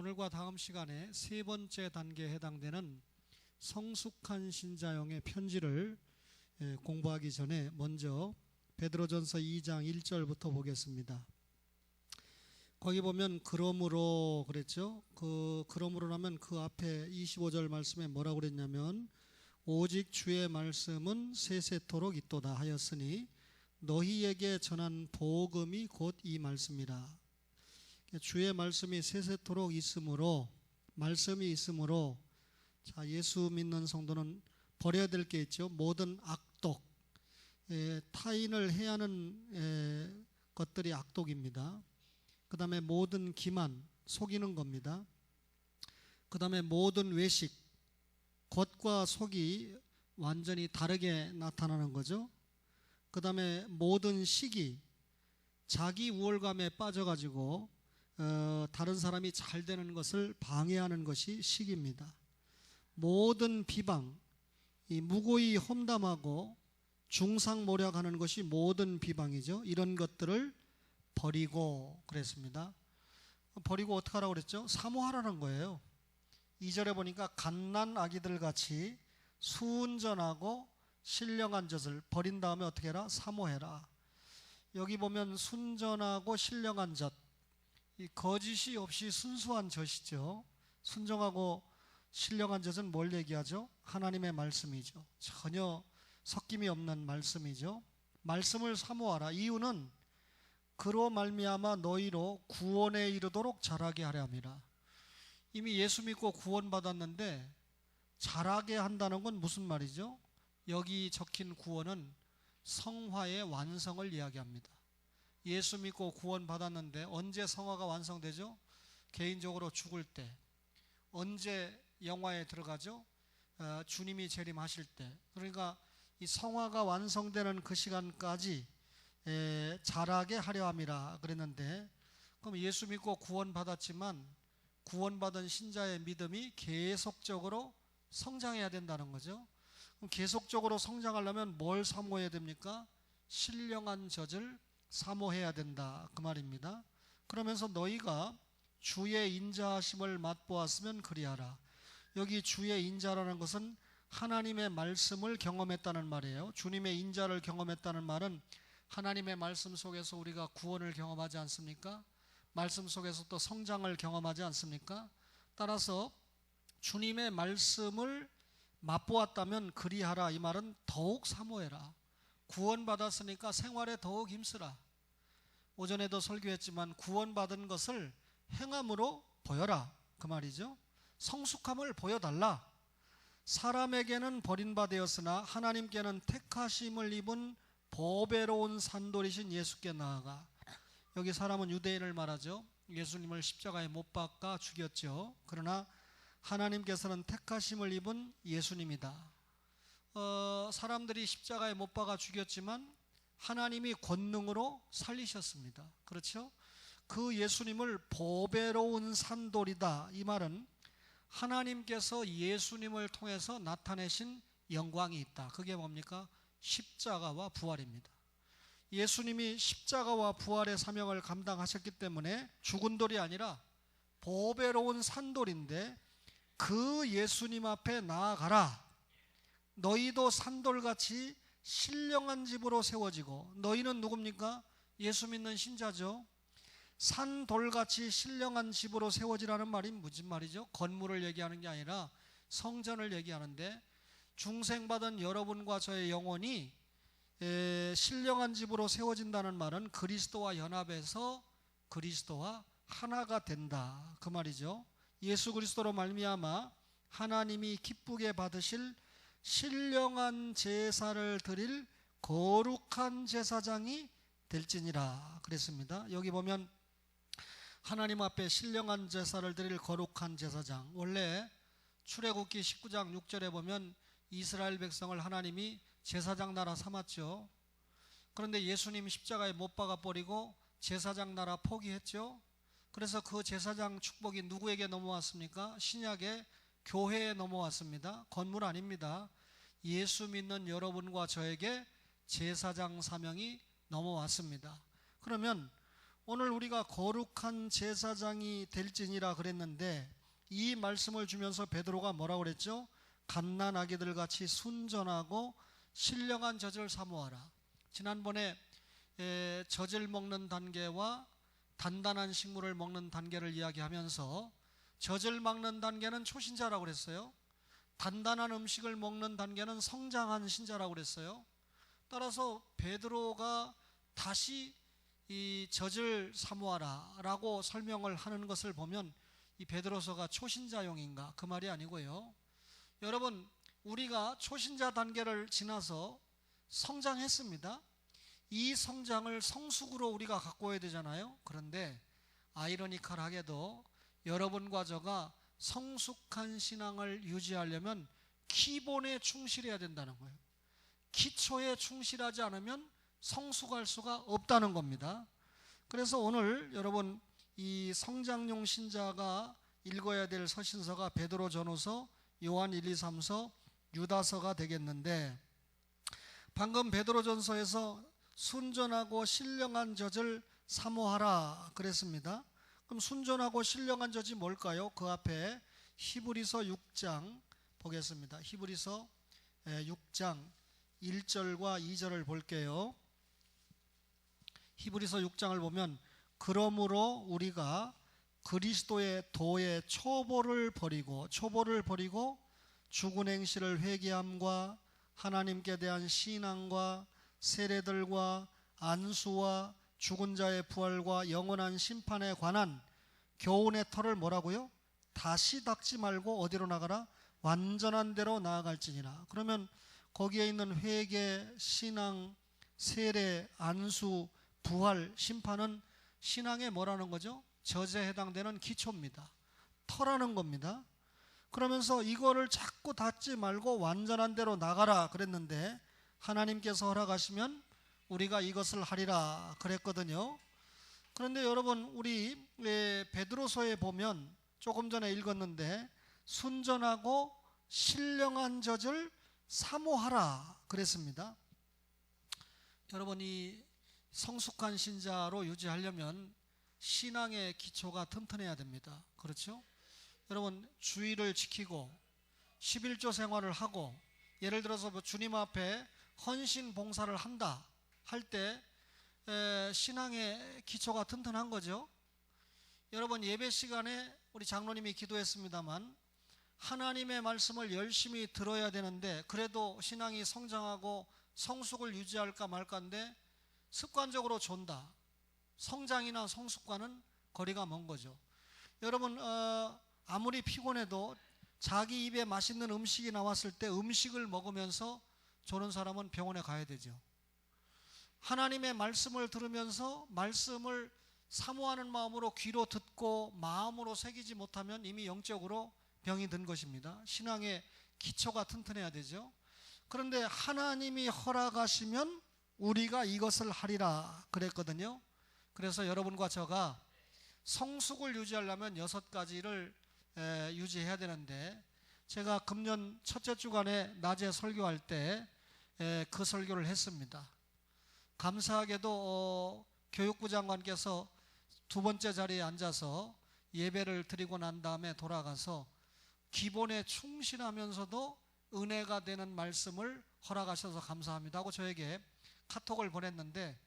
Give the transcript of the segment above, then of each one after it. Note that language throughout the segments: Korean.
오늘과 다음 시간에 세 번째 단계에 해당되는 성숙한 신자용의 편지를 공부하기 전에 먼저 베드로전서 2장 1절부터 보겠습니다. 거기 보면 그러므로 그랬죠. 그러므로라면 그 앞에 25절 말씀에 뭐라고 그랬냐면 오직 주의 말씀은 세세토록 있도다 하였으니 너희에게 전한 복음이 곧 이 말씀이라. 주의 말씀이 세세토록 있으므로 말씀이 있으므로 자 예수 믿는 성도는 버려야 될 게 있죠. 모든 악독, 타인을 해하는 것들이 악독입니다. 그 다음에 모든 기만, 속이는 겁니다. 그 다음에 모든 외식, 겉과 속이 완전히 다르게 나타나는 거죠. 그 다음에 모든 시기, 자기 우월감에 빠져가지고 다른 사람이 잘 되는 것을 방해하는 것이 시기입니다. 모든 비방, 이 무고히 험담하고 중상모략하는 것이 모든 비방이죠. 이런 것들을 버리고 그랬습니다. 버리고 어떻게 하라고 그랬죠? 사모하라는 거예요. 2절에 보니까 갓난 아기들 같이 순전하고 신령한 젖을 버린 다음에 어떻게 해라? 사모해라. 여기 보면 순전하고 신령한 젖, 이 거짓이 없이 순수한 젖이죠. 순정하고 신령한 젖은 뭘 얘기하죠? 하나님의 말씀이죠. 전혀 섞임이 없는 말씀이죠. 말씀을 사모하라. 이유는 그로 말미암아 너희로 구원에 이르도록 자라게 하려 함이라. 이미 예수 믿고 구원받았는데 자라게 한다는 건 무슨 말이죠? 여기 적힌 구원은 성화의 완성을 이야기합니다. 예수 믿고 구원받았는데 언제 성화가 완성되죠? 개인적으로 죽을 때. 언제 영화에 들어가죠? 주님이 재림하실 때. 그러니까 이 성화가 완성되는 그 시간까지 자라게 하려 함이라 그랬는데, 그럼 예수 믿고 구원받았지만 구원받은 신자의 믿음이 계속적으로 성장해야 된다는 거죠. 그럼 계속적으로 성장하려면 뭘 사모해야 됩니까? 신령한 젖을 사모해야 된다 그 말입니다. 그러면서 너희가 주의 인자하심을 맛보았으면 그리하라. 여기 주의 인자라는 것은 하나님의 말씀을 경험했다는 말이에요. 주님의 인자를 경험했다는 말은 하나님의 말씀 속에서 우리가 구원을 경험하지 않습니까? 말씀 속에서 또 성장을 경험하지 않습니까? 따라서 주님의 말씀을 맛보았다면 그리하라. 이 말은 더욱 사모해라. 구원받았으니까 생활에 더욱 힘쓰라. 오전에도 설교했지만 구원받은 것을 행함으로 보여라 그 말이죠. 성숙함을 보여달라. 사람에게는 버림받아 되었으나 하나님께는 택하심을 입은 보배로운 산돌이신 예수께 나아가. 여기 사람은 유대인을 말하죠. 예수님을 십자가에 못 박아 죽였죠. 그러나 하나님께서는 택하심을 입은 예수님이다. 사람들이 십자가에 못 박아 죽였지만 하나님이 권능으로 살리셨습니다. 그렇죠? 그 예수님을 보배로운 산돌이다. 이 말은 하나님께서 예수님을 통해서 나타내신 영광이 있다. 그게 뭡니까? 십자가와 부활입니다. 예수님이 십자가와 부활의 사명을 감당하셨기 때문에 죽은 돌이 아니라 보배로운 산돌인데 그 예수님 앞에 나아가라. 너희도 산돌같이 신령한 집으로 세워지고. 너희는 누굽니까? 예수 믿는 신자죠. 산돌같이 신령한 집으로 세워지라는 말이 무슨 말이죠? 건물을 얘기하는 게 아니라 성전을 얘기하는데, 중생받은 여러분과 저의 영혼이 신령한 집으로 세워진다는 말은 그리스도와 연합해서 그리스도와 하나가 된다 그 말이죠. 예수 그리스도로 말미암아 하나님이 기쁘게 받으실 신령한 제사를 드릴 거룩한 제사장이 될지니라 그랬습니다. 여기 보면 하나님 앞에 신령한 제사를 드릴 거룩한 제사장, 원래 출애굽기 19장 6절에 보면 이스라엘 백성을 하나님이 제사장 나라 삼았죠. 그런데 예수님 십자가에 못 박아 버리고 제사장 나라 포기했죠. 그래서 그 제사장 축복이 누구에게 넘어왔습니까? 신약의 교회에 넘어왔습니다. 건물 아닙니다. 예수 믿는 여러분과 저에게 제사장 사명이 넘어왔습니다. 그러면 오늘 우리가 거룩한 제사장이 될지니라 그랬는데 이 말씀을 주면서 베드로가 뭐라고 그랬죠? 갓난아기들 같이 순전하고 신령한 젖을 사모하라. 지난번에 젖을 먹는 단계와 단단한 식물을 먹는 단계를 이야기하면서 젖을 먹는 단계는 초신자라고 그랬어요. 단단한 음식을 먹는 단계는 성장한 신자라고 그랬어요. 따라서 베드로가 다시 이 젖을 사모하라 라고 설명을 하는 것을 보면 이 베드로서가 초신자용인가? 그 말이 아니고요. 여러분, 우리가 초신자 단계를 지나서 성장했습니다. 이 성장을 성숙으로 우리가 갖고 와야 되잖아요. 그런데 아이러니컬하게도 여러분과 저가 성숙한 신앙을 유지하려면 기본에 충실해야 된다는 거예요. 기초에 충실하지 않으면 성숙할 수가 없다는 겁니다. 그래서 오늘 여러분 이 성장용 신자가 읽어야 될 서신서가 베드로 전후서, 요한 1, 2, 3서, 유다서가 되겠는데, 방금 베드로 전서에서 순전하고 신령한 젖을 사모하라 그랬습니다. 그럼 순전하고 신령한 젖이 뭘까요? 그 앞에 히브리서 6장 보겠습니다. 히브리서 6장 1절과 2절을 볼게요. 히브리서 6장을 보면 그러므로 우리가 그리스도의 도의 초보를 버리고 죽은 행실을 회개함과 하나님께 대한 신앙과 세례들과 안수와 죽은 자의 부활과 영원한 심판에 관한 교훈의 터를 뭐라고요? 다시 닦지 말고 어디로 나가라? 완전한 데로 나아갈지니라. 그러면 거기에 있는 회개, 신앙, 세례, 안수, 부활, 심판은 신앙에 뭐라는 거죠? 젖에 해당되는 기초입니다. 터라는 겁니다. 그러면서 이거를 자꾸 닫지 말고 완전한 데로 나가라 그랬는데 하나님께서 허락하시면 우리가 이것을 하리라 그랬거든요. 그런데 여러분, 우리 베드로서에 보면 조금 전에 읽었는데 순전하고 신령한 젖을 사모하라 그랬습니다. 여러분, 이 성숙한 신자로 유지하려면 신앙의 기초가 튼튼해야 됩니다. 그렇죠? 여러분, 주의를 지키고 11조 생활을 하고 예를 들어서 뭐 주님 앞에 헌신 봉사를 한다 할 때 신앙의 기초가 튼튼한 거죠. 여러분, 예배 시간에 우리 장로님이 기도했습니다만 하나님의 말씀을 열심히 들어야 되는데 그래도 신앙이 성장하고 성숙을 유지할까 말까인데 습관적으로 존다. 성장이나 성숙과는 거리가 먼 거죠. 여러분, 아무리 피곤해도 자기 입에 맛있는 음식이 나왔을 때 음식을 먹으면서 조는 사람은 병원에 가야 되죠. 하나님의 말씀을 들으면서 말씀을 사모하는 마음으로 귀로 듣고 마음으로 새기지 못하면 이미 영적으로 병이 든 것입니다. 신앙의 기초가 튼튼해야 되죠. 그런데 하나님이 허락하시면 우리가 이것을 하리라 그랬거든요. 그래서 여러분과 저가 성숙을 유지하려면 6가지를 유지해야 되는데, 제가 금년 첫째 주간에 낮에 설교할 때 그 설교를 했습니다. 감사하게도 교육부 장관께서 2번째 자리에 앉아서 예배를 드리고 난 다음에 돌아가서 기본에 충실하면서도 은혜가 되는 말씀을 허락하셔서 감사합니다 하고 저에게 카톡을 보냈는데,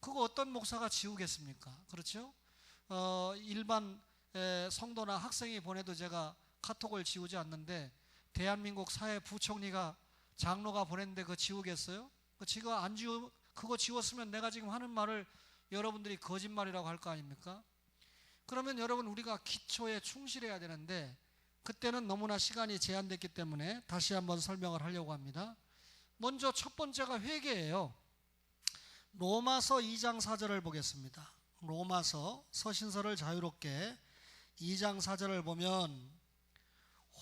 그거 어떤 목사가 지우겠습니까? 그렇죠? 일반 성도나 학생이 보내도 제가 카톡을 지우지 않는데 대한민국 사회부총리가 장로가 보냈는데 그거 지우겠어요? 그거 지웠으면 내가 지금 하는 말을 여러분들이 거짓말이라고 할 거 아닙니까? 그러면 여러분, 우리가 기초에 충실해야 되는데 그때는 너무나 시간이 제한됐기 때문에 다시 한번 설명을 하려고 합니다. 먼저 첫 번째가 회개예요. 로마서 2장 4절을 보겠습니다. 로마서 서신서를 자유롭게 2장 4절을 보면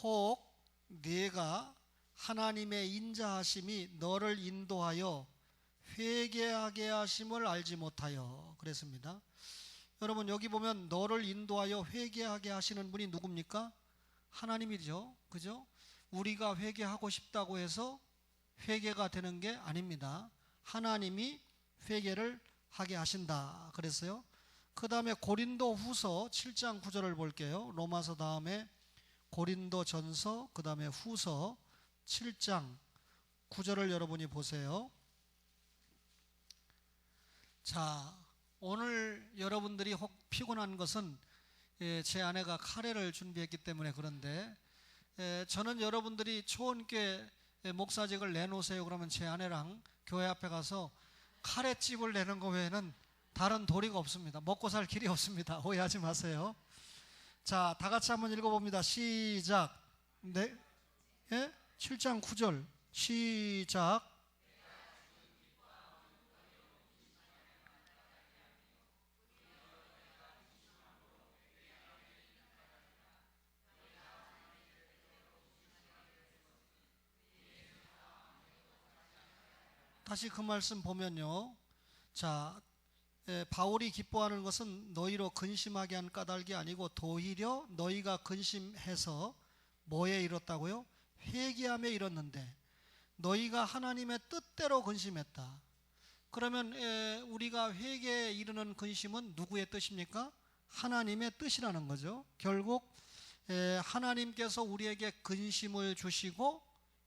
혹 네가 하나님의 인자하심이 너를 인도하여 회개하게 하심을 알지 못하여 그랬습니다. 여러분, 여기 보면 너를 인도하여 회개하게 하시는 분이 누굽니까? 하나님이죠. 그죠? 우리가 회개하고 싶다고 해서 회개가 되는 게 아닙니다. 하나님이 회개를 하게 하신다 그랬어요. 그 다음에 고린도 후서 7장 9절을 볼게요. 로마서 다음에 고린도 전서, 그 다음에 후서 7장 9절을 여러분이 보세요. 자, 오늘 여러분들이 혹 피곤한 것은 제 아내가 카레를 준비했기 때문에 그런데, 저는 여러분들이 초원교회 목사직을 내놓으세요 그러면 제 아내랑 교회 앞에 가서 카레집을 내는 거 외에는 다른 도리가 없습니다. 먹고 살 길이 없습니다. 오해하지 마세요. 자, 다 같이 한번 읽어봅니다. 시작. 네, 7장 9절 시작. 다시 그 말씀 보면요. 자, 바울이 기뻐하는 것은 너희로 근심하게 한 까닭이 아니고 도리어 너희가 근심해서 뭐에 이뤘다고요? 회개함에 이뤘는데 너희가 하나님의 뜻대로 근심했다. 그러면 우리가 회개에 이르는 근심은 누구의 뜻입니까? 하나님의 뜻이라는 거죠. 결국 하나님께서 우리에게 근심을 주시고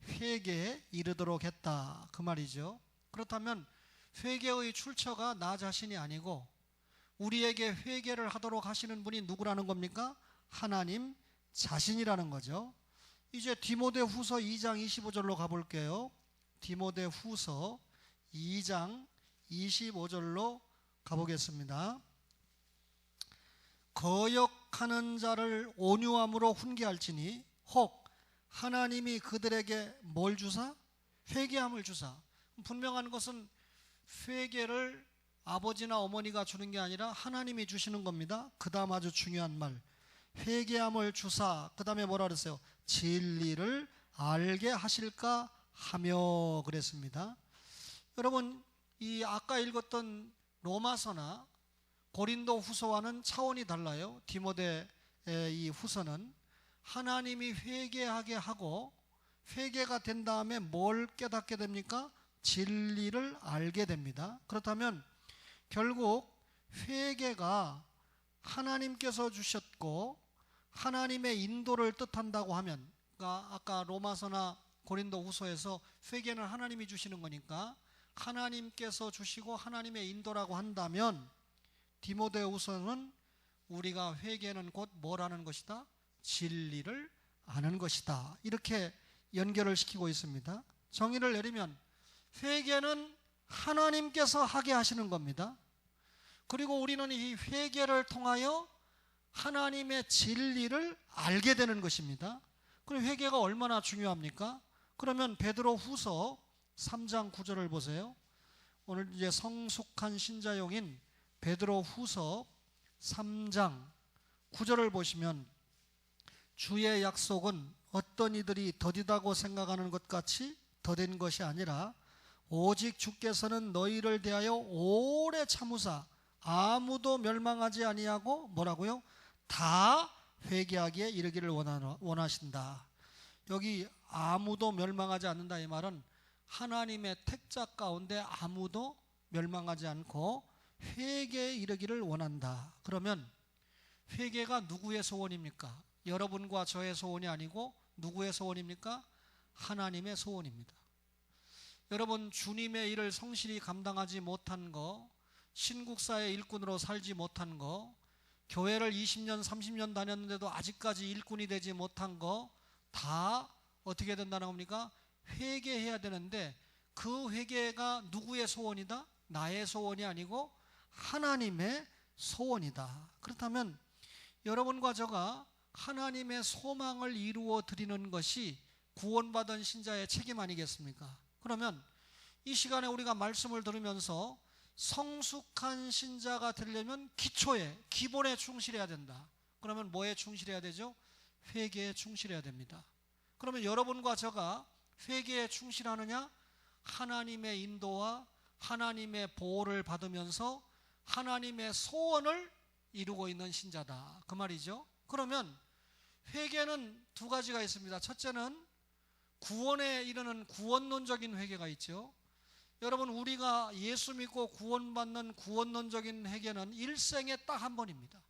회개에 이르도록 했다, 그 말이죠. 그렇다면 회개의 출처가 나 자신이 아니고 우리에게 회개를 하도록 하시는 분이 누구라는 겁니까? 하나님 자신이라는 거죠. 이제 디모데후서 2장 25절로 가볼게요. 디모데후서 2장 25절로 가보겠습니다. 거역하는 자를 온유함으로 훈계할지니 혹 하나님이 그들에게 뭘 주사? 회개함을 주사. 분명한 것은 회개를 아버지나 어머니가 주는 게 아니라 하나님이 주시는 겁니다. 그 다음 아주 중요한 말, 회개함을 주사, 그 다음에 뭐라 그랬어요? 진리를 알게 하실까 하며 그랬습니다. 여러분, 이 아까 읽었던 로마서나 고린도 후서와는 차원이 달라요. 디모데 이 후서는 하나님이 회개하게 하고 회개가 된 다음에 뭘 깨닫게 됩니까? 진리를 알게 됩니다. 그렇다면 결국 회개가 하나님께서 주셨고 하나님의 인도를 뜻한다고 하면, 그러니까 아까 로마서나 고린도 후서에서 회개는 하나님이 주시는 거니까 하나님께서 주시고 하나님의 인도라고 한다면 디모데후서는 우리가 회개는 곧 뭐라는 것이다? 진리를 아는 것이다. 이렇게 연결을 시키고 있습니다. 정의를 내리면 회개는 하나님께서 하게 하시는 겁니다. 그리고 우리는 이 회개를 통하여 하나님의 진리를 알게 되는 것입니다. 그럼 회개가 얼마나 중요합니까? 그러면 베드로 후서 3장 9절을 보세요. 오늘 이제 성숙한 신자용인 베드로 후서 3장 9절을 보시면 주의 약속은 어떤 이들이 더디다고 생각하는 것 같이 더딘 것이 아니라 오직 주께서는 너희를 대하여 오래 참으사 아무도 멸망하지 아니하고 뭐라고요? 다 회개하기에 이르기를 원하신다. 여기 아무도 멸망하지 않는다, 이 말은 하나님의 택자 가운데 아무도 멸망하지 않고 회개에 이르기를 원한다. 그러면 회개가 누구의 소원입니까? 여러분과 저의 소원이 아니고 누구의 소원입니까? 하나님의 소원입니다. 여러분, 주님의 일을 성실히 감당하지 못한 거, 신국사의 일꾼으로 살지 못한 거, 교회를 20년 30년 다녔는데도 아직까지 일꾼이 되지 못한 거 다 어떻게 된다는 겁니까? 회개해야 되는데 그 회개가 누구의 소원이다? 나의 소원이 아니고 하나님의 소원이다. 그렇다면 여러분과 저가 하나님의 소망을 이루어 드리는 것이 구원받은 신자의 책임 아니겠습니까? 그러면 이 시간에 우리가 말씀을 들으면서 성숙한 신자가 되려면 기초에, 기본에 충실해야 된다. 그러면 뭐에 충실해야 되죠? 회개에 충실해야 됩니다. 그러면 여러분과 저가 회개에 충실하느냐? 하나님의 인도와 하나님의 보호를 받으면서 하나님의 소원을 이루고 있는 신자다, 그 말이죠. 그러면 회개는 두 가지가 있습니다. 첫째는 구원에 이르는 구원론적인 회개가 있죠. 여러분, 우리가 예수 믿고 구원받는 구원론적인 회개는 일생에 딱 한 번입니다.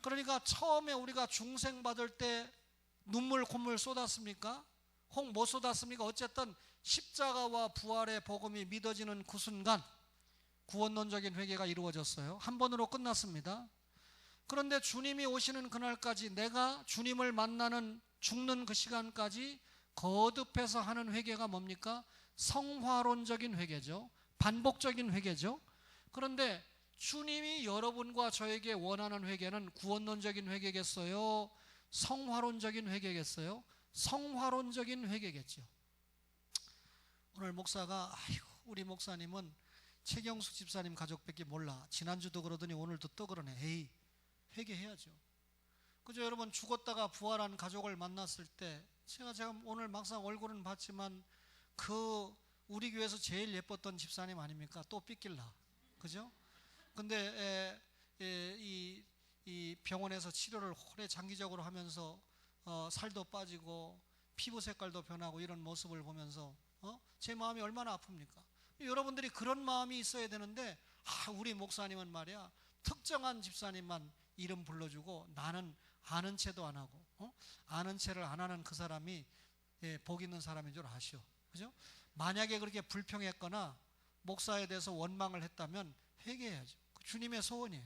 그러니까 처음에 우리가 중생 받을 때 눈물 콧물 쏟았습니까? 혹 못 쏟았습니까? 어쨌든 십자가와 부활의 복음이 믿어지는 그 순간 구원론적인 회개가 이루어졌어요. 한 번으로 끝났습니다. 그런데 주님이 오시는 그날까지, 내가 주님을 만나는 죽는 그 시간까지 거듭해서 하는 회개가 뭡니까? 성화론적인 회개죠. 반복적인 회개죠. 그런데 주님이 여러분과 저에게 원하는 회개는 구원론적인 회개겠어요? 성화론적인 회개겠어요? 성화론적인 회개겠죠. 오늘 목사가 우리 목사님은 최경수 집사님 가족밖에 몰라. 지난주도 그러더니 오늘도 또 그러네. 에이, 회개해야죠. 그죠? 여러분, 죽었다가 부활한 가족을 만났을 때 제가 오늘 막상 얼굴은 봤지만 그 우리 교회에서 제일 예뻤던 집사님 아닙니까? 또 삐낄라. 그죠? 근데 이 병원에서 치료를 오래 장기적으로 하면서 살도 빠지고 피부 색깔도 변하고 이런 모습을 보면서 제 마음이 얼마나 아픕니까? 여러분들이 그런 마음이 있어야 되는데 우리 목사님은 말이야, 특정한 집사님만 이름 불러주고 나는 아는 체도 안 하고 아는 체를 안 하는 그 사람이 복 있는 사람인 줄 아시오. 그죠? 만약에 그렇게 불평했거나 목사에 대해서 원망을 했다면 회개해야죠. 주님의 소원이에요.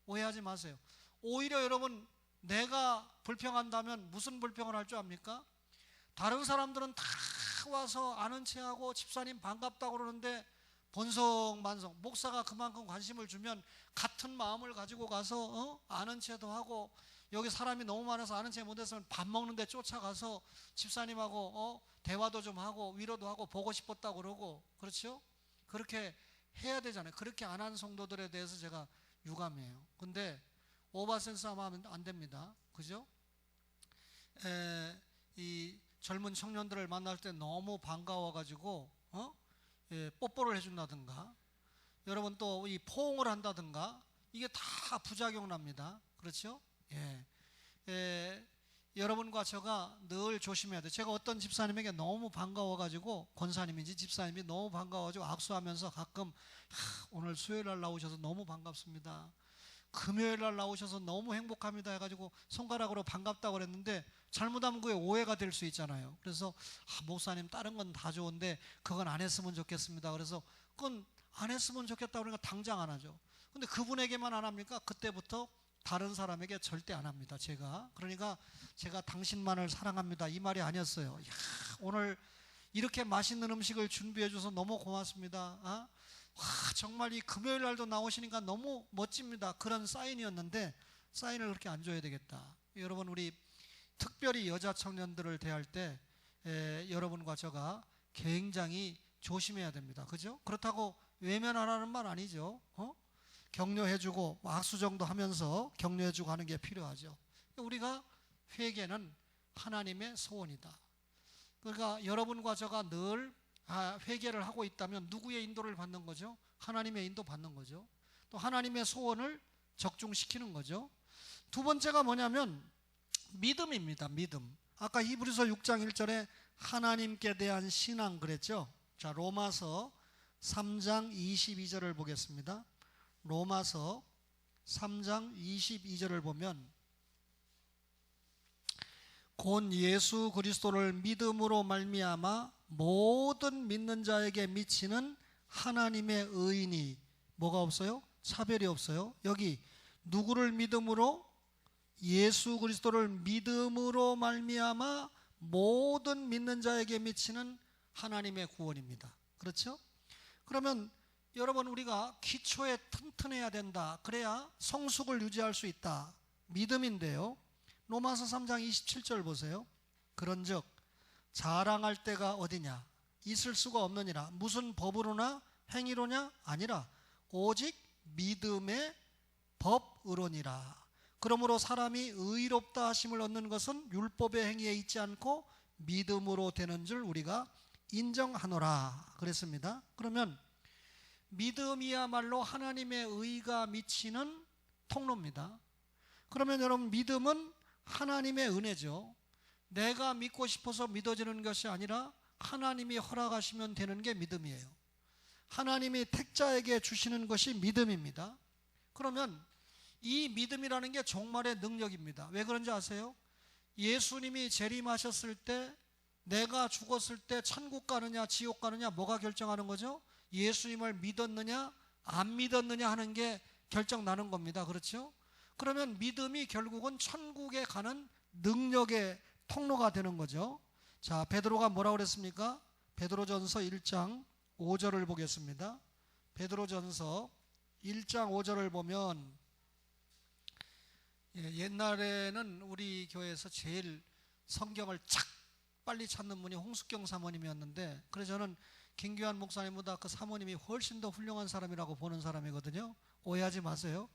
오해하지 마세요. 오히려 여러분, 내가 불평한다면 무슨 불평을 할 줄 압니까? 다른 사람들은 다 와서 아는 체하고 집사님 반갑다고 그러는데 번성만성, 목사가 그만큼 관심을 주면 같은 마음을 가지고 가서 아는 체도 하고, 여기 사람이 너무 많아서 아는 체 못했으면 밥 먹는데 쫓아가서 집사님하고 대화도 좀 하고 위로도 하고 보고 싶었다고 그러고, 그렇죠? 그렇게 해야 되잖아요. 그렇게 안 한 성도들에 대해서 제가 유감이에요. 근데 오버센스 하면 안 됩니다. 그죠? 이 젊은 청년들을 만날 때 너무 반가워가지고 뽀뽀를 해준다든가, 여러분 또 이 포옹을 한다든가, 이게 다 부작용 납니다. 그렇죠? 여러분과 제가 늘 조심해야 돼요. 제가 어떤 집사님에게 너무 반가워가지고, 권사님인지 집사님이 너무 반가워가지고 악수하면서 가끔 오늘 수요일날 나오셔서 너무 반갑습니다, 금요일날 나오셔서 너무 행복합니다 해가지고 손가락으로 반갑다고 그랬는데 잘못하면 그게 오해가 될 수 있잖아요. 그래서 목사님 다른 건 다 좋은데 그건 안 했으면 좋겠습니다. 그래서 그건 안 했으면 좋겠다 그러니까 당장 안 하죠. 근데 그분에게만 안 합니까? 그때부터 다른 사람에게 절대 안 합니다. 그러니까 제가 당신만을 사랑합니다 이 말이 아니었어요. 오늘 이렇게 맛있는 음식을 준비해 줘서 너무 고맙습니다. 정말 이 금요일 날도 나오시니까 너무 멋집니다. 그런 사인이었는데 사인을 그렇게 안 줘야 되겠다. 여러분, 우리 특별히 여자 청년들을 대할 때 여러분과 제가 굉장히 조심해야 됩니다. 그죠? 그렇다고 외면하라는 말 아니죠. 격려해주고 악수 정도 하면서 격려해주고 하는 게 필요하죠. 우리가 회개는 하나님의 소원이다. 그러니까 여러분과 제가 늘 회개를 하고 있다면 누구의 인도를 받는 거죠? 하나님의 인도 받는 거죠. 또 하나님의 소원을 적중시키는 거죠. 두 번째가 뭐냐면 믿음입니다. 믿음. 아까 히브리서 6장 1절에 하나님께 대한 신앙 그랬죠. 자, 로마서 3장 22절을 보겠습니다. 로마서 3장 22절을 보면 곧 예수 그리스도를 믿음으로 말미암아 모든 믿는 자에게 미치는 하나님의 의인이 뭐가 없어요? 차별이 없어요. 여기 누구를 믿음으로? 예수 그리스도를 믿음으로 말미암아 모든 믿는 자에게 미치는 하나님의 구원입니다. 그렇죠? 그러면 여러분, 우리가 기초에 튼튼해야 된다. 그래야 성숙을 유지할 수 있다. 믿음인데요. 로마서 3장 27절 보세요. 그런즉 자랑할 때가 어디냐? 있을 수가 없느니라. 무슨 법으로나 행위로냐? 아니라 오직 믿음의 법으로니라. 그러므로 사람이 의롭다 하심을 얻는 것은 율법의 행위에 있지 않고 믿음으로 되는 줄 우리가 인정하노라 그랬습니다. 그러면 믿음이야말로 하나님의 의가 미치는 통로입니다. 그러면 여러분, 믿음은 하나님의 은혜죠. 내가 믿고 싶어서 믿어지는 것이 아니라 하나님이 허락하시면 되는 게 믿음이에요. 하나님이 택자에게 주시는 것이 믿음입니다. 그러면 이 믿음이라는 게 종말의 능력입니다. 왜 그런지 아세요? 예수님이 재림하셨을 때, 내가 죽었을 때 천국 가느냐 지옥 가느냐 뭐가 결정하는 거죠? 예수님을 믿었느냐 안 믿었느냐 하는 게 결정나는 겁니다. 그렇죠? 그러면 믿음이 결국은 천국에 가는 능력의 통로가 되는 거죠. 자, 베드로가 뭐라고 그랬습니까? 베드로전서 1장 5절을 보겠습니다. 베드로전서 1장 5절을 보면, 옛날에는 우리 교회에서 제일 성경을 착 빨리 찾는 분이 홍숙경 사모님이었는데, 그래서 저는 김규환 목사님보다 그 사모님이 훨씬 더 훌륭한 사람이라고 보는 사람이거든요. 오해하지 마세요.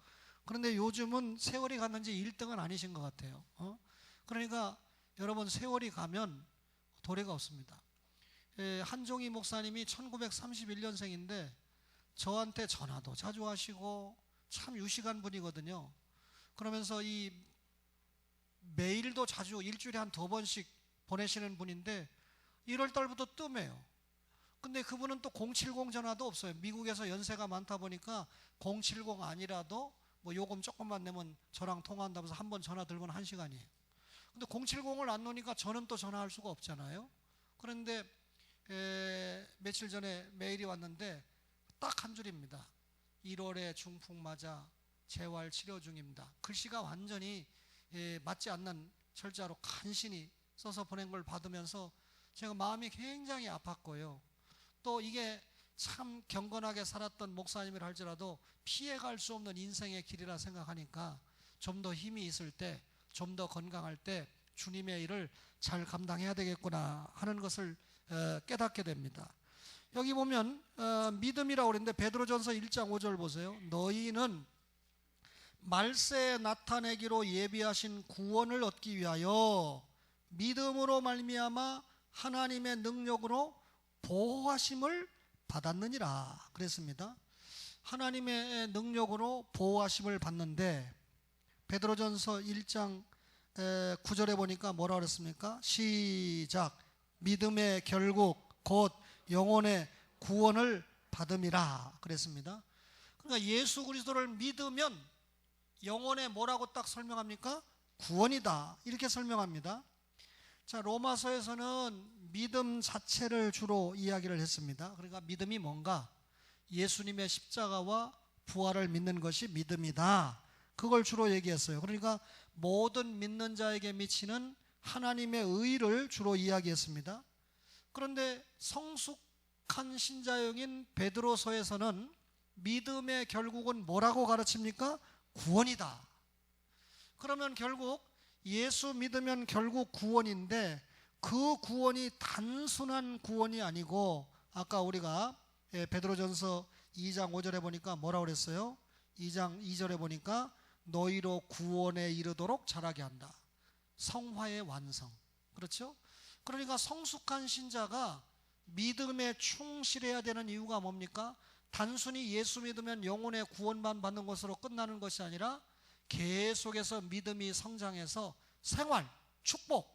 그런데 요즘은 세월이 갔는지 1등은 아니신 것 같아요. 그러니까 여러분, 세월이 가면 도래가 없습니다. 한종희 목사님이 1931년생인데 저한테 전화도 자주 하시고 참 유식한 분이거든요. 그러면서 이 메일도 자주 일주일에 한 2번씩 보내시는 분인데 1월 달부터 뜸해요. 근데 그분은 또 070 전화도 없어요. 미국에서 연세가 많다 보니까 070 아니라도 뭐 요금 조금만 내면 저랑 통화한다면서 한 번 전화 들고는 1시간이에요. 근데 070을 안 놓으니까 저는 또 전화할 수가 없잖아요. 그런데 며칠 전에 메일이 왔는데 딱 한 줄입니다. 1월에 중풍 맞아 재활 치료 중입니다. 글씨가 완전히 맞지 않는 철자로 간신히 써서 보낸 걸 받으면서 제가 마음이 굉장히 아팠고요. 또 이게 참 경건하게 살았던 목사님이라 할지라도 피해갈 수 없는 인생의 길이라 생각하니까 좀 더 힘이 있을 때, 좀 더 건강할 때 주님의 일을 잘 감당해야 되겠구나 하는 것을 깨닫게 됩니다. 여기 보면 믿음이라고 그랬는데 베드로전서 1장 5절 보세요. 너희는 말세에 나타내기로 예비하신 구원을 얻기 위하여 믿음으로 말미암아 하나님의 능력으로 보호하심을 받았느니라 그랬습니다. 하나님의 능력으로 보호하심을 받는데, 베드로전서 1장 9절에 보니까 뭐라 그랬습니까? 시작. 믿음의 결국 곧 영혼의 구원을 받음이라 그랬습니다. 그러니까 예수 그리스도를 믿으면 영혼의 뭐라고 딱 설명합니까? 구원이다, 이렇게 설명합니다. 자, 로마서에서는 믿음 자체를 주로 이야기를 했습니다. 그러니까 믿음이 뭔가? 예수님의 십자가와 부활을 믿는 것이 믿음이다, 그걸 주로 얘기했어요. 그러니까 모든 믿는 자에게 미치는 하나님의 의를 주로 이야기했습니다. 그런데 성숙한 신자형인 베드로서에서는 믿음의 결국은 뭐라고 가르칩니까? 구원이다. 그러면 결국 예수 믿으면 결국 구원인데, 그 구원이 단순한 구원이 아니고, 아까 우리가 베드로전서 2장 5절에 보니까 뭐라고 그랬어요? 2장 2절에 보니까 너희로 구원에 이르도록 자라게 한다. 성화의 완성. 그렇죠? 그러니까 성숙한 신자가 믿음에 충실해야 되는 이유가 뭡니까? 단순히 예수 믿으면 영혼의 구원만 받는 것으로 끝나는 것이 아니라 계속해서 믿음이 성장해서 생활, 축복.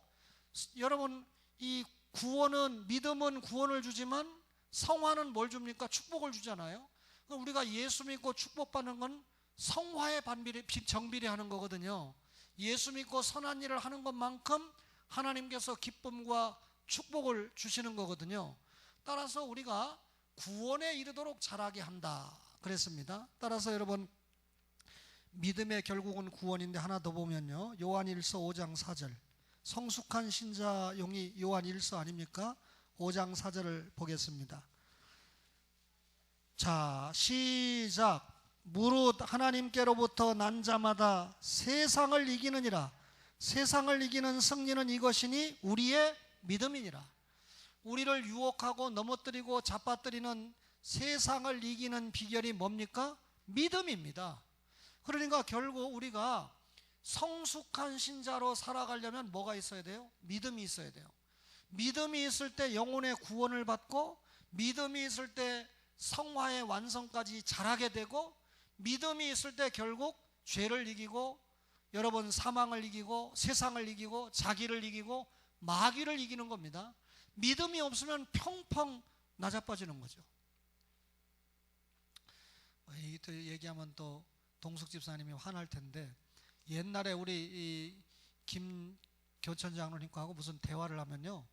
여러분, 이 구원은, 믿음은 구원을 주지만 성화는 뭘 줍니까? 축복을 주잖아요. 우리가 예수 믿고 축복받는 건 성화의 정비례하는 거거든요. 예수 믿고 선한 일을 하는 것만큼 하나님께서 기쁨과 축복을 주시는 거거든요. 따라서 우리가 구원에 이르도록 자라게 한다 그랬습니다. 따라서 여러분, 믿음의 결국은 구원인데 하나 더 보면요, 요한일서 5장 4절. 성숙한 신자용이 요한일서 아닙니까? 5장 4절을 보겠습니다. 자, 시작. 무릇 하나님께로부터 난 자마다 세상을 이기느니라. 세상을 이기는 승리는 이것이니 우리의 믿음이니라. 우리를 유혹하고 넘어뜨리고 잡아뜨리는 세상을 이기는 비결이 뭡니까? 믿음입니다. 그러니까 결국 우리가 성숙한 신자로 살아가려면 뭐가 있어야 돼요? 믿음이 있어야 돼요. 믿음이 있을 때 영혼의 구원을 받고, 믿음이 있을 때 성화의 완성까지 자라게 되고, 믿음이 있을 때 결국 죄를 이기고, 여러분, 사망을 이기고 세상을 이기고 자기를 이기고 마귀를 이기는 겁니다. 믿음이 없으면 펑펑 낮아빠지는 거죠. 또 얘기하면 또 동숙 집사님이 화날 텐데, 옛날에 우리 김 교천 장로님하고 무슨 대화를 하면요,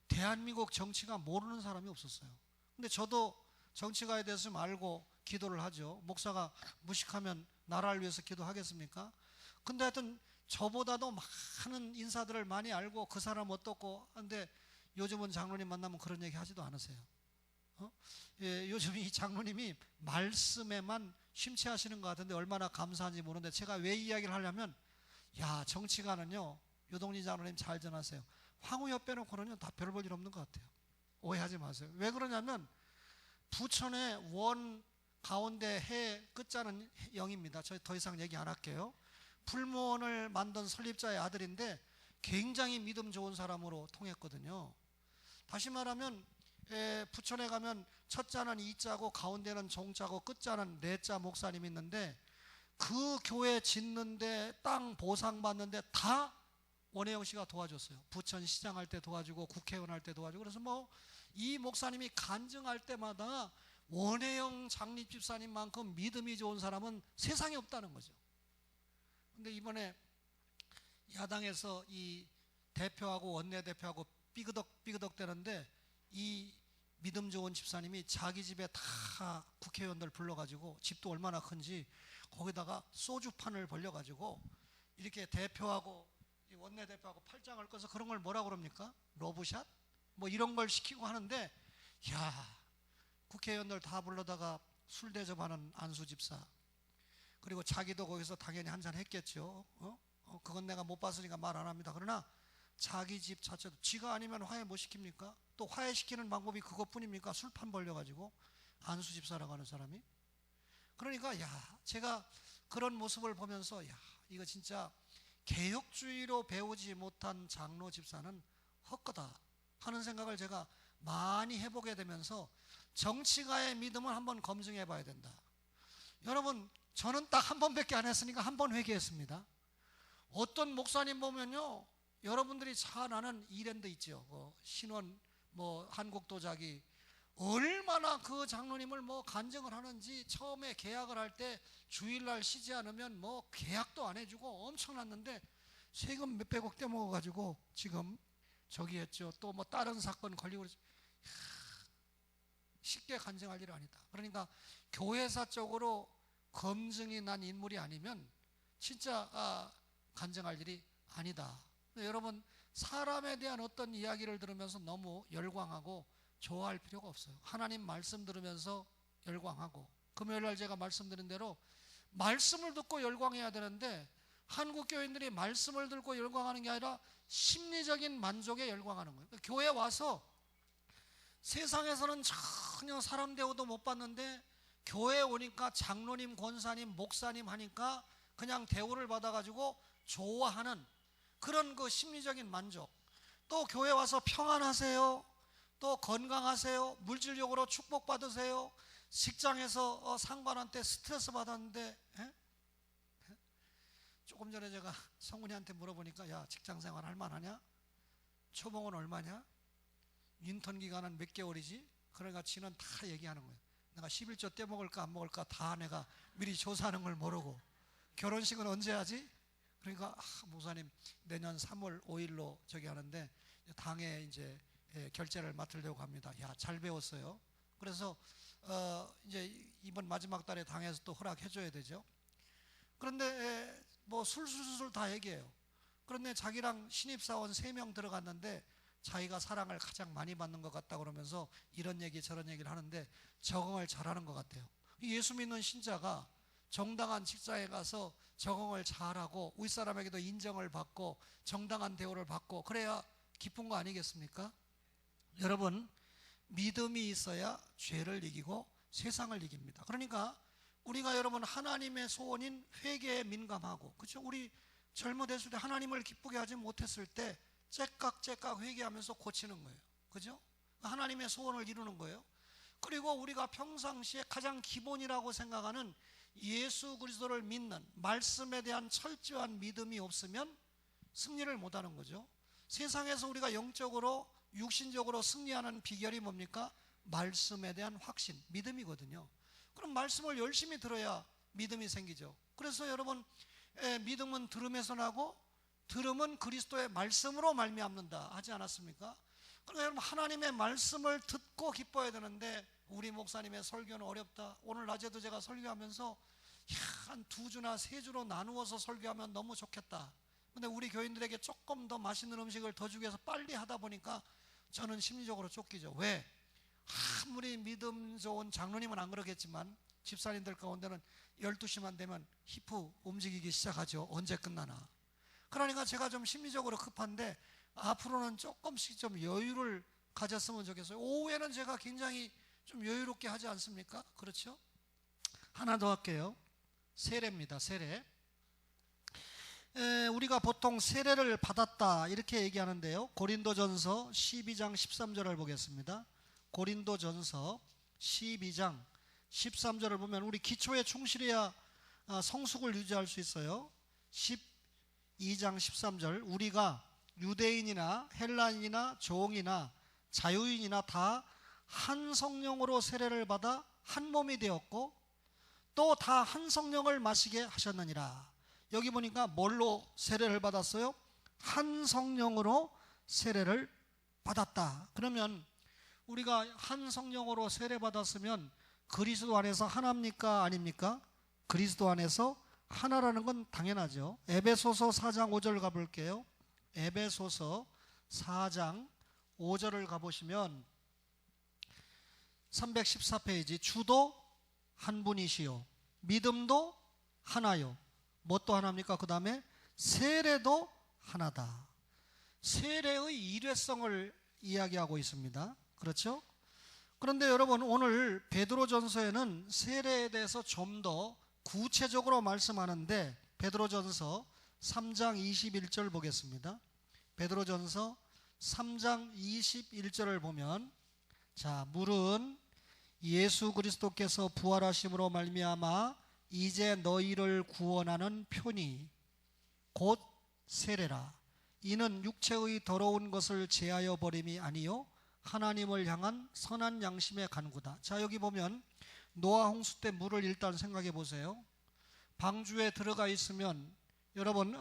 대한민국 정치가 모르는 사람이 없었어요. 근데 저도 정치가에 대해서 좀 알고 기도를 하죠. 목사가 무식하면 나라를 위해서 기도하겠습니까? 근데 하여튼 저보다도 많은 인사들을 많이 알고 그 사람 어떻고 한데, 요즘은 장로님 만나면 그런 얘기 하지도 않으세요. 요즘 이 장로님이 말씀에만 심취하시는 것 같은데 얼마나 감사한지 모르는데, 제가 왜 이야기를 하려면, 야, 정치가는요, 요동진 장로님 잘 전하세요, 황후 옆에 놓고는요 다 별 볼 일 없는 것 같아요. 오해하지 마세요. 왜 그러냐면, 부천의 원 가운데 해 끝자는 영입니다. 저 더 이상 얘기 안 할게요. 불무원을 만든 설립자의 아들인데 굉장히 믿음 좋은 사람으로 통했거든요. 다시 말하면 부천에 가면 첫자는 이자고 가운데는 종자고 끝자는 네자 목사님이 있는데, 그 교회 짓는데 땅 보상받는데 다 원혜영 씨가 도와줬어요. 부천 시장 할 때 도와주고 국회의원 할 때 도와주고. 그래서 뭐 이 목사님이 간증할 때마다 원혜영 장립 집사님만큼 믿음이 좋은 사람은 세상에 없다는 거죠. 근데 이번에 야당에서 이 대표하고 원내대표하고 삐그덕 되는데, 이 믿음 좋은 집사님이 자기 집에 다 국회의원들 불러가지고, 집도 얼마나 큰지 거기다가 소주판을 벌려가지고 이렇게 대표하고 이 원내대표하고 팔짱을 껴서, 그런 걸 뭐라고 그럽니까? 러브샷? 뭐 이런 걸 시키고 하는데, 야, 국회의원들 다 불러다가 술 대접하는 안수 집사, 그리고 자기도 거기서 당연히 한잔 했겠죠. 그건 내가 못 봤으니까 말 안 합니다. 그러나 자기 집 자체도 지가 아니면 화해 못 시킵니까? 또 화해시키는 방법이 그것뿐입니까? 술판 벌려가지고, 안수 집사라고 하는 사람이. 그러니까 제가 그런 모습을 보면서, 이거 진짜 개혁주의로 배우지 못한 장로 집사는 헛거다 하는 생각을 제가 많이 해보게 되면서, 정치가의 믿음을 한번 검증해 봐야 된다. 여러분, 저는 딱 한 번밖에 안 했으니까 한 번 회개했습니다. 어떤 목사님 보면요, 여러분들이 잘 아는 이랜드 있죠. 신원 한국도자기, 얼마나 그 장로님을 간증을 하는지. 처음에 계약을 할 때 주일날 쉬지 않으면 계약도 안 해주고 엄청났는데, 세금 몇백억 떼먹어가지고 지금 저기 했죠. 또 다른 사건 걸리고. 쉽게 간증할 일이 아니다. 그러니까 교회사적으로 검증이 난 인물이 아니면 진짜 간증할 일이 아니다. 여러분, 사람에 대한 어떤 이야기를 들으면서 너무 열광하고 좋아할 필요가 없어요. 하나님 말씀 들으면서 열광하고, 금요일날 제가 말씀드린 대로 말씀을 듣고 열광해야 되는데, 한국 교인들이 말씀을 듣고 열광하는 게 아니라 심리적인 만족에 열광하는 거예요. 교회 와서 세상에서는 전혀 사람 대우도 못 받는데, 교회에 오니까 장로님, 권사님, 목사님 하니까 그냥 대우를 받아가지고 좋아하는 그런 그 심리적인 만족. 또 교회 와서 평안하세요, 또 건강하세요, 물질적으로 축복받으세요, 직장에서 상관한테 스트레스 받았는데, 조금 전에 제가 성훈이한테 물어보니까, 야, 직장생활 할만하냐? 초봉은 얼마냐? 인턴 기간은 몇 개월이지? 그러니까 지는 다 얘기하는 거예요. 내가 11조 떼먹을까 안 먹을까 다 내가 미리 조사하는 걸 모르고, 결혼식은 언제 하지? 그러니까 목사님 내년 3월 5일로 저기 하는데 당에 이제 결제를 맡으려고 합니다. 야, 잘 배웠어요. 그래서 이제 이번 마지막 달에 당에서 또 허락해줘야 되죠. 그런데 술술술 다 얘기해요. 그런데 자기랑 신입사원 3명 들어갔는데 자기가 사랑을 가장 많이 받는 것 같다 그러면서 이런 얘기 저런 얘기를 하는데 적응을 잘하는 것 같아요. 예수 믿는 신자가 정당한 직장에 가서 적응을 잘하고 윗사람에게도 인정을 받고 정당한 대우를 받고 그래야 기쁜 거 아니겠습니까? 여러분, 믿음이 있어야 죄를 이기고 세상을 이깁니다. 그러니까 우리가 여러분 하나님의 소원인 회개에 민감하고, 그렇죠? 우리 젊어됐을 때 하나님을 기쁘게 하지 못했을 때 째깍째깍 회개하면서 고치는 거예요. 그죠? 하나님의 소원을 이루는 거예요. 그리고 우리가 평상시에 가장 기본이라고 생각하는 예수 그리스도를 믿는 말씀에 대한 철저한 믿음이 없으면 승리를 못하는 거죠. 세상에서 우리가 영적으로 육신적으로 승리하는 비결이 뭡니까? 말씀에 대한 확신, 믿음이거든요. 그럼 말씀을 열심히 들어야 믿음이 생기죠. 그래서 여러분, 믿음은 들음에서 나고 들음은 그리스도의 말씀으로 말미암는다 하지 않았습니까? 그러니까 여러분, 하나님의 말씀을 듣고 기뻐해야 되는데 우리 목사님의 설교는 어렵다. 오늘 낮에도 제가 설교하면서 한 2주나 3주로 나누어서 설교하면 너무 좋겠다. 근데 우리 교인들에게 조금 더 맛있는 음식을 더 주기 위해서 빨리 하다 보니까 저는 심리적으로 쫓기죠. 왜? 아무리 믿음 좋은 장로님은 안 그러겠지만 집사님들 가운데는 12시만 되면 히프 움직이기 시작하죠. 언제 끝나나. 그러니까 제가 좀 심리적으로 급한데 앞으로는 조금씩 좀 여유를 가졌으면 좋겠어요. 오후에는 제가 굉장히 좀 여유롭게 하지 않습니까? 그렇죠? 하나 더 할게요. 세례입니다. 세례. 우리가 보통 세례를 받았다 이렇게 얘기하는데요. 고린도전서 12장 13절을 보겠습니다. 고린도전서 12장 13절을 보면 우리 기초에 충실해야 성숙을 유지할 수 있어요. 12장 13절, 우리가 유대인이나 헬라인이나 종이나 자유인이나 다 한 성령으로 세례를 받아 한 몸이 되었고 또 다 한 성령을 마시게 하셨느니라. 여기 보니까 뭘로 세례를 받았어요? 한 성령으로 세례를 받았다. 그러면 우리가 한 성령으로 세례 받았으면 그리스도 안에서 하나입니까? 아닙니까? 그리스도 안에서 하나라는 건 당연하죠. 에베소서 4장 5절 가볼게요. 에베소서 4장 5절을 가보시면 314페이지, 주도 한 분이시요 믿음도 하나요. 뭣도 하나입니까? 그 다음에 세례도 하나다. 세례의 일회성을 이야기하고 있습니다. 그렇죠? 그런데 여러분, 오늘 베드로전서에는 세례에 대해서 좀 더 구체적으로 말씀하는데 베드로전서 3장 21절 보겠습니다. 베드로전서 3장 21절을 보면, 자, 물은 예수 그리스도께서 부활하심으로 말미암아 이제 너희를 구원하는 표니 곧 세례라. 이는 육체의 더러운 것을 제하여 버림이 아니요 하나님을 향한 선한 양심의 간구다. 자, 여기 보면 노아 홍수 때 물을 일단 생각해 보세요. 방주에 들어가 있으면 여러분,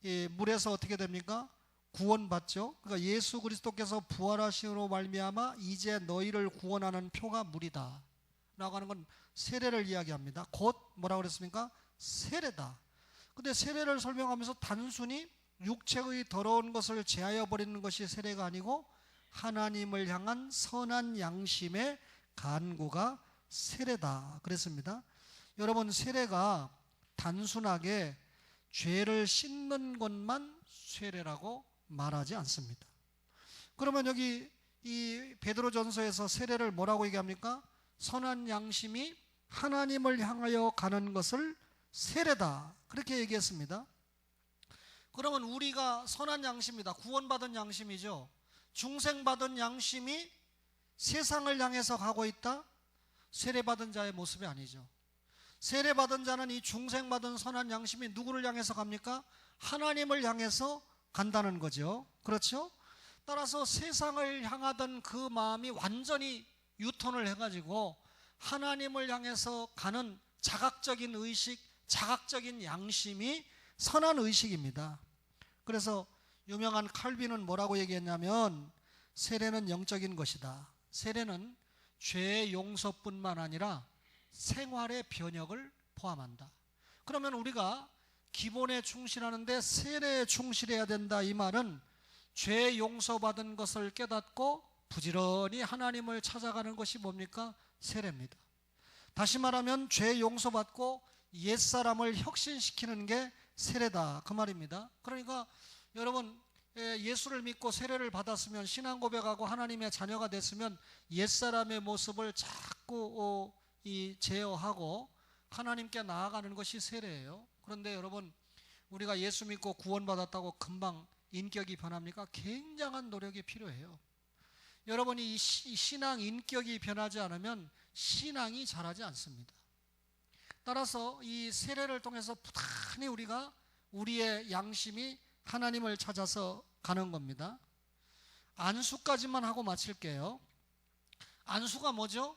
이 물에서 어떻게 됩니까? 구원받죠. 그러니까 예수 그리스도께서 부활하심으로 말미암아 이제 너희를 구원하는 표가 물이다 라고 하는 건 세례를 이야기합니다. 곧 뭐라고 그랬습니까? 세례다. 근데 세례를 설명하면서 단순히 육체의 더러운 것을 제하여 버리는 것이 세례가 아니고 하나님을 향한 선한 양심의 간구가 세례다 그랬습니다. 여러분, 세례가 단순하게 죄를 씻는 것만 세례라고 말하지 않습니다. 그러면 여기 이 베드로전서에서 세례를 뭐라고 얘기합니까? 선한 양심이 하나님을 향하여 가는 것을 세례다 그렇게 얘기했습니다. 그러면 우리가 선한 양심이다, 구원받은 양심이죠. 중생받은 양심이 세상을 향해서 가고 있다? 세례받은 자의 모습이 아니죠. 세례받은 자는 이 중생받은 선한 양심이 누구를 향해서 갑니까? 하나님을 향해서 간다는 거죠. 그렇죠? 따라서 세상을 향하던 그 마음이 완전히 유턴을 해가지고 하나님을 향해서 가는 자각적인 의식, 자각적인 양심이 선한 의식입니다. 그래서 유명한 칼빈은 뭐라고 얘기했냐면 세례는 영적인 것이다. 세례는 죄의 용서뿐만 아니라 생활의 변혁을 포함한다. 그러면 우리가 기본에 충실하는데 세례에 충실해야 된다, 이 말은 죄 용서받은 것을 깨닫고 부지런히 하나님을 찾아가는 것이 뭡니까? 세례입니다. 다시 말하면 죄 용서받고 옛사람을 혁신시키는 게 세례다 그 말입니다. 그러니까 여러분, 예수를 믿고 세례를 받았으면, 신앙 고백하고 하나님의 자녀가 됐으면 옛사람의 모습을 자꾸 제어하고 하나님께 나아가는 것이 세례예요. 그런데 여러분, 우리가 예수 믿고 구원받았다고 금방 인격이 변합니까? 굉장한 노력이 필요해요. 여러분이 이 신앙 인격이 변하지 않으면 신앙이 자라지 않습니다. 따라서 이 세례를 통해서 부단히 우리가 우리의 양심이 하나님을 찾아서 가는 겁니다. 안수까지만 하고 마칠게요. 안수가 뭐죠?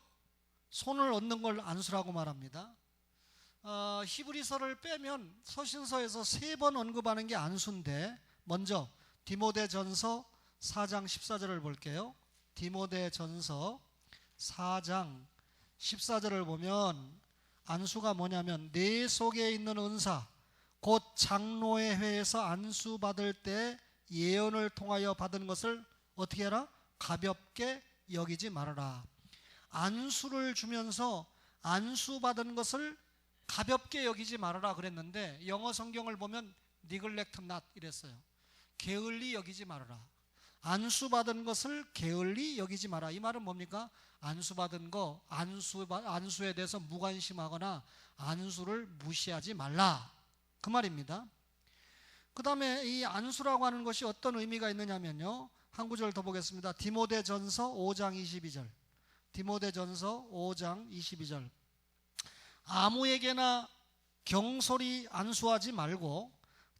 손을 얻는 걸 안수라고 말합니다. 히브리서를 빼면 서신서에서 3번 언급하는 게 안수인데, 먼저 디모데전서 4장 14절을 볼게요. 디모데전서 4장 14절을 보면 안수가 뭐냐면, 내 속에 있는 은사 곧 장로의 회에서 안수 받을 때 예언을 통하여 받은 것을 어떻게 해라? 가볍게 여기지 말아라. 안수를 주면서 안수 받은 것을 가볍게 여기지 말아라 그랬는데, 영어 성경을 보면 neglect not 이랬어요. 게을리 여기지 말아라. 안수 받은 것을 게을리 여기지 마라. 이 말은 뭡니까? 안수 받은 거, 안수에 대해서 무관심하거나 안수를 무시하지 말라, 그 말입니다. 그 다음에 이 안수라고 하는 것이 어떤 의미가 있느냐면요, 한 구절 더 보겠습니다. 디모데전서 5장 22절. 디모데전서 5장 22절. 아무에게나 경솔히 안수하지 말고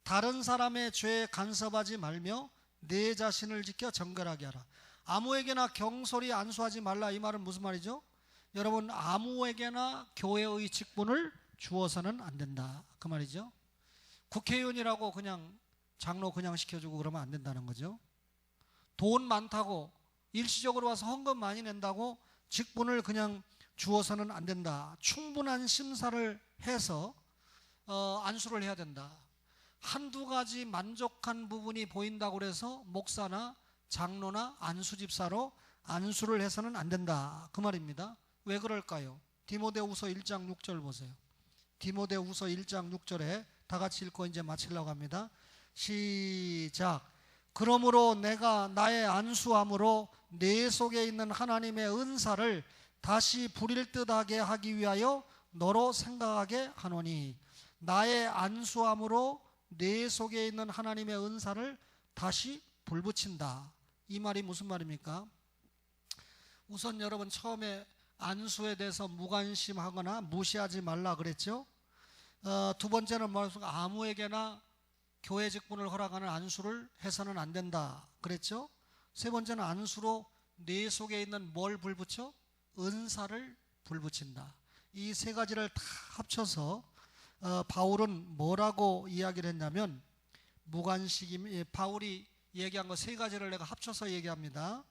다른 사람의 죄에 간섭하지 말며 내 자신을 지켜 정결하게 하라. 아무에게나 경솔히 안수하지 말라. 이 말은 무슨 말이죠? 여러분, 아무에게나 교회의 직분을 주어서는 안 된다, 그 말이죠. 국회의원이라고 그냥 장로 그냥 시켜주고 그러면 안 된다는 거죠. 돈 많다고 일시적으로 와서 헌금 많이 낸다고 직분을 그냥 주어서는 안 된다. 충분한 심사를 해서 안수를 해야 된다. 한두 가지 만족한 부분이 보인다고 해서 목사나 장로나 안수집사로 안수를 해서는 안 된다, 그 말입니다. 왜 그럴까요? 디모데후서 1장 6절 보세요. 디모데후서 1장 6절에 다 같이 읽고 이제 마치려고 합니다. 시작. 그러므로 내가 나의 안수함으로 내 속에 있는 하나님의 은사를 다시 부릴 듯하게 하기 위하여 너로 생각하게 하노니, 나의 안수함으로 내 속에 있는 하나님의 은사를 다시 불붙인다. 이 말이 무슨 말입니까? 우선 여러분, 처음에 안수에 대해서 무관심하거나 무시하지 말라 그랬죠. 두 번째는 뭐였습니까? 아무에게나 교회 직분을 허락하는 안수를 해서는 안 된다 그랬죠. 세 번째는 안수로 내 속에 있는 뭘 불붙여? 은사를 불붙인다. 이 세 가지를 다 합쳐서 바울은 뭐라고 이야기를 했냐면, 바울이 얘기한 거 세 가지를 내가 합쳐서 얘기합니다.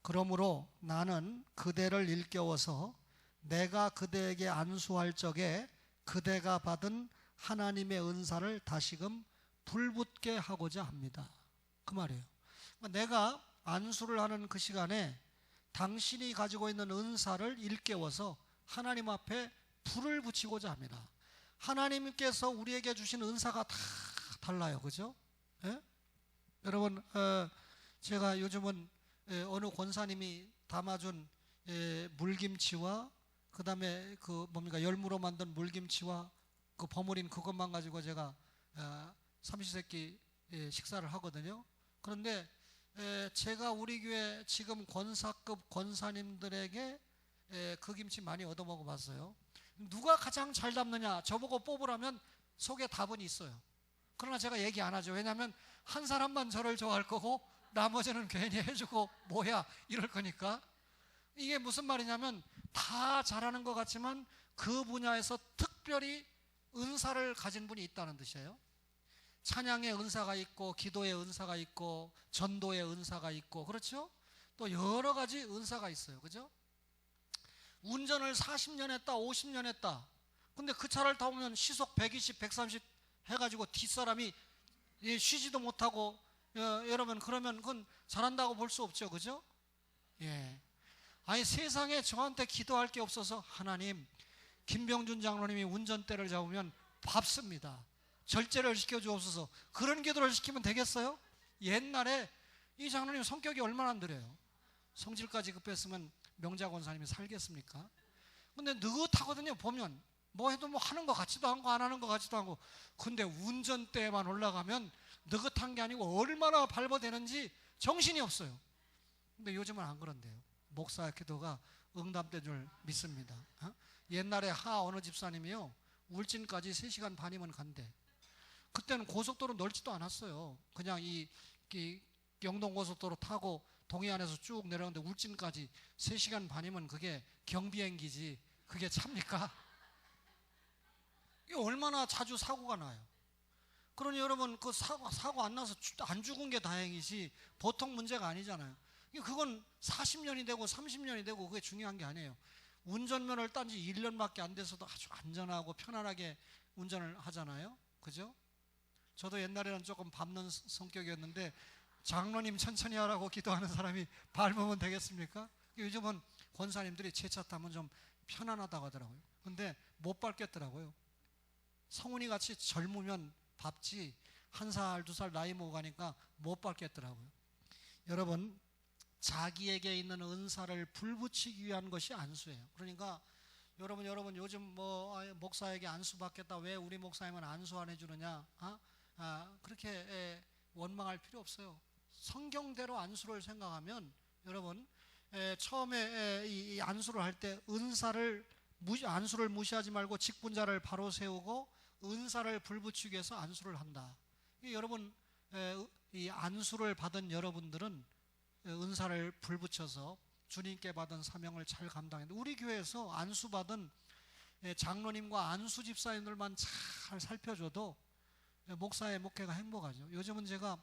그러므로 나는 그대를 일깨워서 내가 그대에게 안수할 적에 그대가 받은 하나님의 은사를 다시금 불붙게 하고자 합니다, 그 말이에요. 내가 안수를 하는 그 시간에 당신이 가지고 있는 은사를 일깨워서 하나님 앞에 불을 붙이고자 합니다. 하나님께서 우리에게 주신 은사가 다 달라요, 그죠? 예? 여러분, 제가 요즘은 어느 권사님이 담아준 물김치와 그 다음에 그 뭡니까, 열무로 만든 물김치와 그 버무린 그것만 가지고 제가 삼시세끼 식사를 하거든요. 그런데 제가 우리 교회 지금 권사급 권사님들에게 그 김치 많이 얻어 먹어봤어요. 누가 가장 잘 담느냐 저보고 뽑으라면 속에 답은 있어요. 그러나 제가 얘기 안 하죠. 왜냐하면 한 사람만 저를 좋아할 거고 나머지는 괜히 해주고 뭐야 이럴 거니까. 이게 무슨 말이냐면, 다 잘하는 것 같지만 그 분야에서 특별히 은사를 가진 분이 있다는 뜻이에요. 찬양의 은사가 있고, 기도의 은사가 있고, 전도의 은사가 있고, 그렇죠? 또 여러 가지 은사가 있어요, 그죠? 운전을 40년 했다, 50년 했다. 근데 그 차를 타보면 시속 120, 130 해가지고 뒷사람이 쉬지도 못하고, 여러분, 그러면 그건 잘한다고 볼 수 없죠, 그죠? 예. 아니, 세상에 저한테 기도할 게 없어서, 하나님, 김병준 장로님이 운전대를 잡으면 밟습니다. 절제를 시켜주옵소서. 그런 기도를 시키면 되겠어요? 옛날에 이 장로님 성격이 얼마나 안 그래요? 성질까지 급했으면 명자 권사님이 살겠습니까? 근데 느긋하거든요. 보면 뭐 해도 뭐 하는 것 같지도 않고 안 하는 것 같지도 않고. 근데 운전대에만 올라가면 느긋한 게 아니고 얼마나 밟아대는지 정신이 없어요. 근데 요즘은 안 그런데요. 목사 기도가 응답된 줄 믿습니다. 옛날에 어느 집사님이요, 울진까지 3시간 반이면 간대. 그때는 고속도로 넓지도 않았어요. 그냥 이 영동고속도로 타고 동해안에서 쭉 내려오는데 울진까지 3시간 반이면 그게 경비행기지 그게 차입니까? 이게 얼마나 자주 사고가 나요. 그러니 여러분 그 사고 안 나서 안 죽은 게 다행이지 보통 문제가 아니잖아요. 그건 40년이 되고 30년이 되고 그게 중요한 게 아니에요. 운전면허를 딴 지 1년밖에 안 돼서도 아주 안전하고 편안하게 운전을 하잖아요. 그죠? 저도 옛날에는 조금 밟는 성격이었는데 장로님 천천히 하라고 기도하는 사람이 밟으면 되겠습니까? 요즘은 권사님들이 제 차 타면 좀 편안하다고 하더라고요. 근데 못 밟겠더라고요. 성훈이 같이 젊으면 밟지 1살, 2살 나이 먹어가니까 못 밟겠더라고요. 여러분, 자기에게 있는 은사를 불붙이기 위한 것이 안수예요. 그러니까 여러분 요즘 목사에게 안수 받겠다, 왜 우리 목사님은 안수 안 해주느냐, 그렇게 원망할 필요 없어요. 성경대로 안수를 생각하면 여러분, 처음에 이 안수를 할 때 안수를 무시하지 말고 직분자를 바로 세우고 은사를 불붙이기 위해서 안수를 한다. 여러분, 이 안수를 받은 여러분들은 은사를 불붙여서 주님께 받은 사명을 잘 감당했는데, 우리 교회에서 안수받은 장로님과 안수 집사님들만 잘 살펴줘도 목사의 목회가 행복하죠. 요즘은 제가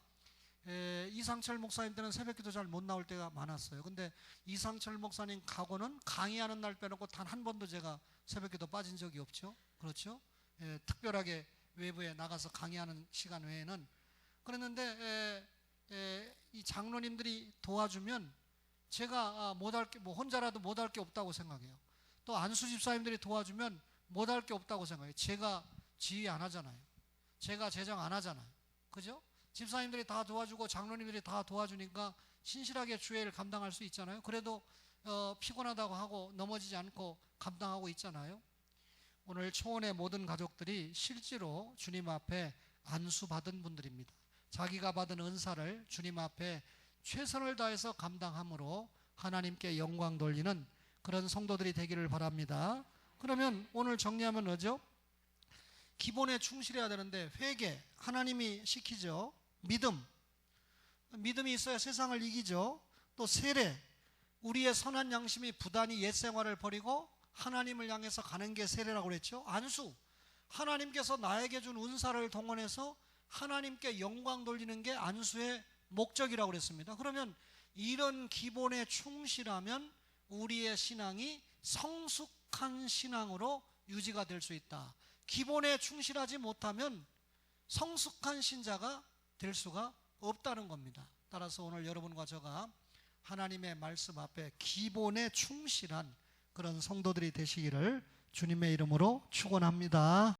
이상철 목사님 때는 새벽기도 잘 못 나올 때가 많았어요. 근데 이상철 목사님 가고는 강의하는 날 빼놓고 단 한 번도 제가 새벽기도 빠진 적이 없죠. 그렇죠? 특별하게 외부에 나가서 강의하는 시간 외에는. 그랬는데 이 장로님들이 도와주면 제가 혼자라도 못할 게 없다고 생각해요. 또 안수 집사님들이 도와주면 못할 게 없다고 생각해요. 제가 지휘 안 하잖아요. 제가 제정 안 하잖아요. 그죠? 집사님들이 다 도와주고 장로님들이 다 도와주니까 신실하게 주회를 감당할 수 있잖아요. 그래도 피곤하다고 하고 넘어지지 않고 감당하고 있잖아요. 오늘 초원의 모든 가족들이 실제로 주님 앞에 안수받은 분들입니다. 자기가 받은 은사를 주님 앞에 최선을 다해서 감당함으로 하나님께 영광 돌리는 그런 성도들이 되기를 바랍니다. 그러면 오늘 정리하면 뭐죠? 기본에 충실해야 되는데, 회개, 하나님이 시키죠. 믿음이 있어야 세상을 이기죠. 또 세례, 우리의 선한 양심이 부단히 옛 생활을 버리고 하나님을 향해서 가는 게 세례라고 그랬죠. 안수, 하나님께서 나에게 준 은사를 동원해서 하나님께 영광 돌리는 게 안수의 목적이라고 그랬습니다. 그러면 이런 기본에 충실하면 우리의 신앙이 성숙한 신앙으로 유지가 될 수 있다. 기본에 충실하지 못하면 성숙한 신자가 될 수가 없다는 겁니다. 따라서 오늘 여러분과 저가 하나님의 말씀 앞에 기본에 충실한 그런 성도들이 되시기를 주님의 이름으로 축원합니다.